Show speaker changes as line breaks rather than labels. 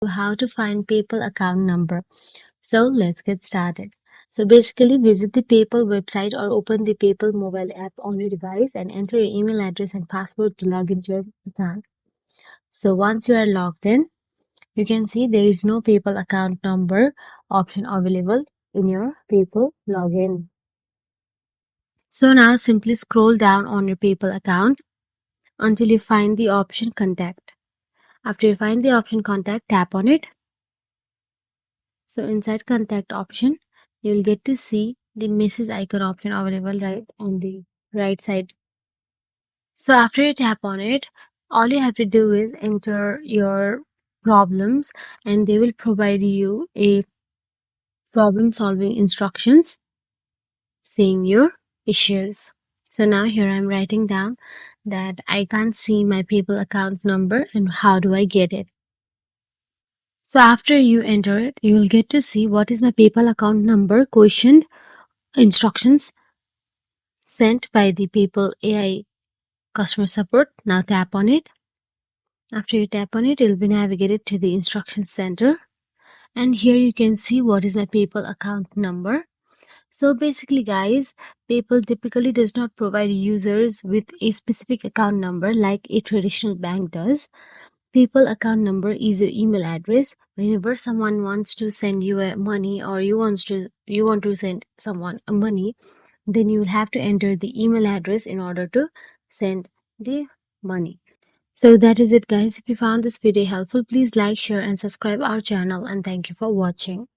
how to find PayPal account number. So let's get started. So basically visit the PayPal website or open the PayPal mobile app on your device and enter your email address and password to log into your account. So once you are logged in, you can see there is no PayPal account number option available in your PayPal login. So now simply scroll down on your PayPal account until you find the option contact. After you find the option contact, tap on it. So inside contact option, you will get to see the message icon option available right on the right side. So after you tap on it, all you have to do is enter your problems and they will provide you a problem solving instructions saying your issues. So now here I'm writing down that I can't see my PayPal account number and how do I get it. So after you enter it, you will get to see what is my PayPal account number, question, instructions sent by the PayPal AI customer support. Now tap on it. After you tap on it, it will be navigated to the instruction center. And here you can see what is my PayPal account number. So basically guys, PayPal typically does not provide users with a specific account number like a traditional bank does. PayPal account number is your email address. Whenever someone wants to send you money or you want to send someone money, then you will have to enter the email address in order to send the money. So that is it guys. If you found this video helpful, please like, share and subscribe our channel, and thank you for watching.